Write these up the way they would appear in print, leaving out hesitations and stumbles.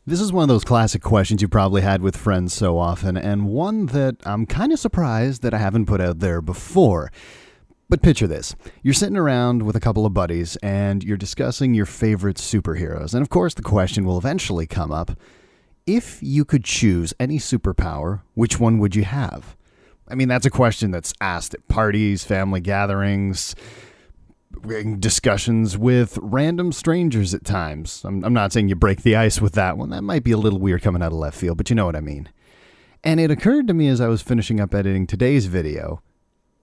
This is one of those classic questions you probably had with friends so often, and one that I'm kind of surprised that I haven't put out there before. But picture this. You're sitting around with a couple of buddies, and you're discussing your favorite superheroes. And of course, the question will eventually come up, if you could choose any superpower, which one would you have? I mean, that's a question that's asked at parties, family gatherings, discussions with random strangers at times. I'm not saying you break the ice with that one. That might be a little weird coming out of left field, but you know what I mean. And it occurred to me as I was finishing up editing today's video,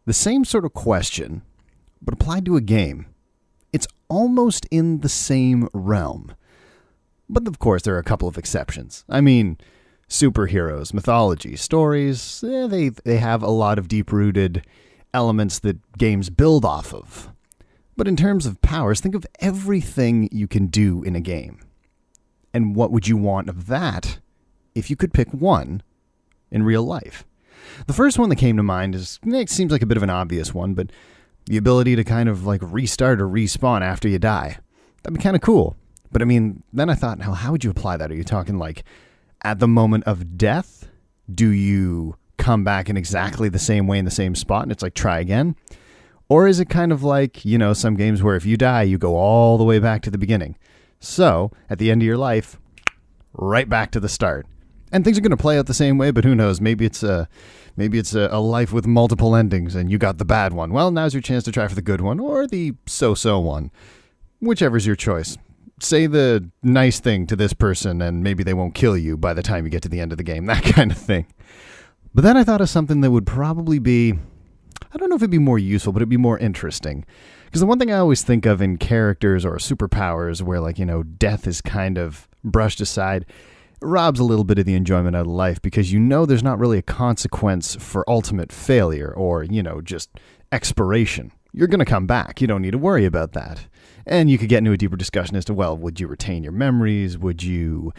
the same sort of question, but applied to a game. It's almost in the same realm. But of course, there are a couple of exceptions. I mean, superheroes, mythology, stories, they have a lot of deep-rooted elements that games build off of. But in terms of powers, think of everything you can do in a game. And what would you want of that if you could pick one in real life? The first one that came to mind it seems like a bit of an obvious one, but the ability to kind of like restart or respawn after you die. That'd be kind of cool. But I mean, then I thought, now how would you apply that? Are you talking like at the moment of death? Do you come back in exactly the same way in the same spot and it's like try again? Or is it kind of like, some games where if you die, you go all the way back to the beginning? So, at the end of your life, right back to the start. And things are going to play out the same way, but who knows? Maybe it's a life with multiple endings and you got the bad one. Well, now's your chance to try for the good one or the so-so one. Whichever's your choice. Say the nice thing to this person and maybe they won't kill you by the time you get to the end of the game. That kind of thing. But then I thought of something that would probably be, I don't know if it'd be more useful, but it'd be more interesting. Because the one thing I always think of in characters or superpowers where, death is kind of brushed aside, robs a little bit of the enjoyment out of life because there's not really a consequence for ultimate failure or, just expiration. You're going to come back. You don't need to worry about that. And you could get into a deeper discussion as to, well, would you retain your memories? Would you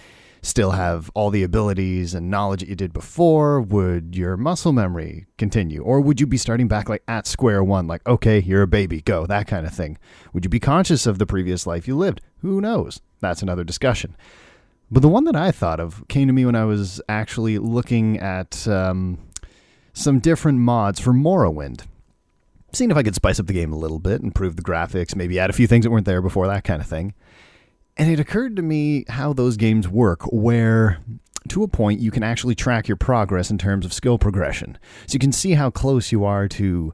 still have all the abilities and knowledge that you did before? Would your muscle memory continue? Or would you be starting back at square one? Like, okay, you're a baby, go, that kind of thing. Would you be conscious of the previous life you lived? Who knows? That's another discussion. But the one that I thought of came to me when I was actually looking at some different mods for Morrowind. Seeing if I could spice up the game a little bit, improve the graphics, maybe add a few things that weren't there before, that kind of thing. And it occurred to me how those games work, where to a point you can actually track your progress in terms of skill progression. So you can see how close you are to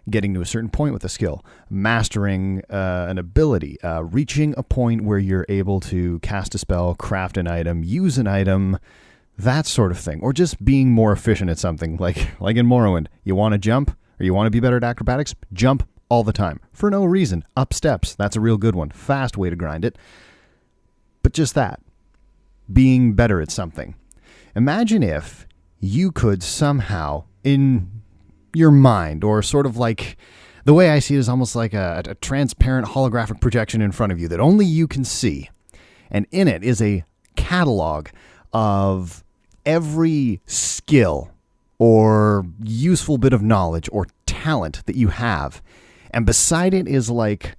getting to a certain point with a skill, mastering an ability, reaching a point where you're able to cast a spell, craft an item, use an item, that sort of thing. Or just being more efficient at something, like in Morrowind. You want to jump, or you want to be better at acrobatics? Jump all the time. For no reason. Up steps. That's a real good one. Fast way to grind it. But just that. Being better at something. Imagine if you could somehow, in your mind, or sort of like, the way I see it is almost like a transparent holographic projection in front of you that only you can see. And in it is a catalog of every skill or useful bit of knowledge or talent that you have. And beside it is like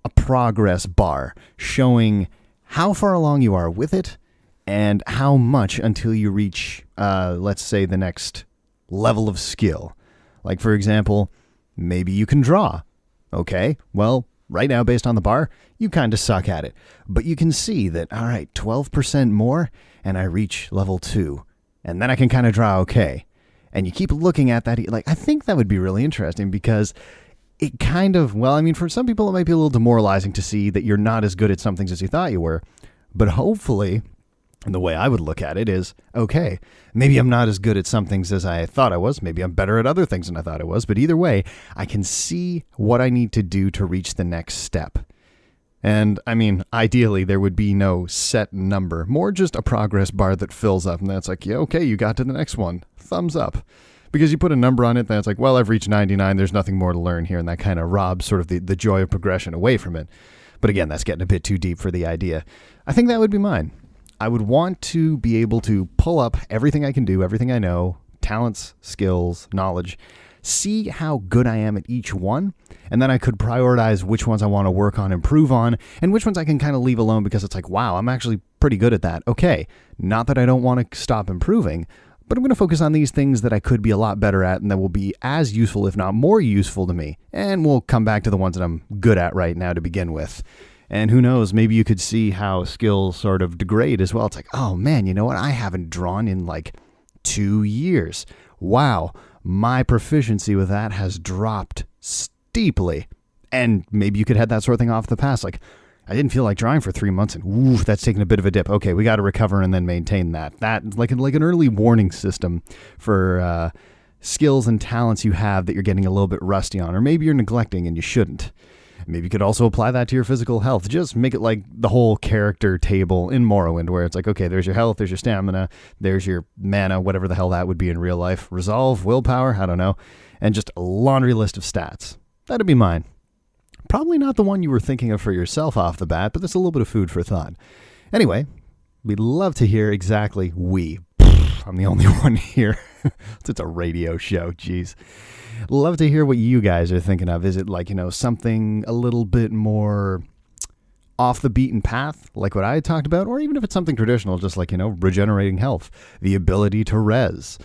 a progress bar showing how far along you are with it and how much until you reach, let's say, the next level of skill. Like, for example, maybe you can draw. Okay, well, right now, based on the bar, you kind of suck at it. But you can see that, all right, 12% more, and I reach level 2. And then I can kind of draw okay. And you keep looking at that, I think that would be really interesting because it kind of, for some people it might be a little demoralizing to see that you're not as good at some things as you thought you were. But hopefully, and the way I would look at it is, okay, maybe I'm not as good at some things as I thought I was. Maybe I'm better at other things than I thought I was. But either way, I can see what I need to do to reach the next step. And, ideally, there would be no set number. More just a progress bar that fills up. And that's like, yeah, okay, you got to the next one. Thumbs up. Because you put a number on it, then it's like, well, I've reached 99. There's nothing more to learn here. And that kind of robs sort of the joy of progression away from it. But again, that's getting a bit too deep for the idea. I think that would be mine. I would want to be able to pull up everything I can do, everything I know, talents, skills, knowledge, see how good I am at each one, and then I could prioritize which ones I want to work on, improve on, and which ones I can kind of leave alone because it's like, wow, I'm actually pretty good at that. Okay, not that I don't want to stop improving, but I'm going to focus on these things that I could be a lot better at and that will be as useful, if not more useful to me. And we'll come back to the ones that I'm good at right now to begin with. And who knows, maybe you could see how skills sort of degrade as well. It's like, oh man, you know what? I haven't drawn in like 2 years. Wow, my proficiency with that has dropped steeply. And maybe you could head that sort of thing off the past. Like, I didn't feel like drawing for 3 months, and oof, that's taken a bit of a dip. Okay, we got to recover and then maintain that. That like an early warning system for skills and talents you have that you're getting a little bit rusty on, or maybe you're neglecting and you shouldn't. Maybe you could also apply that to your physical health. Just make it like the whole character table in Morrowind, where it's like, okay, there's your health, there's your stamina, there's your mana, whatever the hell that would be in real life. Resolve, willpower, I don't know. And just a laundry list of stats. That'd be mine. Probably not the one you were thinking of for yourself off the bat, but that's a little bit of food for thought. Anyway, we'd love to hear exactly I'm the only one here. It's a radio show, jeez. Love to hear what you guys are thinking of. Is it like, something a little bit more off the beaten path, like what I had talked about, or even if it's something traditional, just like, regenerating health, the ability to res.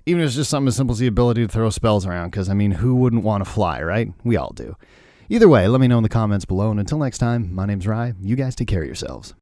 Even if it's just something as simple as the ability to throw spells around, because, who wouldn't want to fly, right? We all do. Either way, let me know in the comments below, and until next time, my name's Rye. You guys take care of yourselves.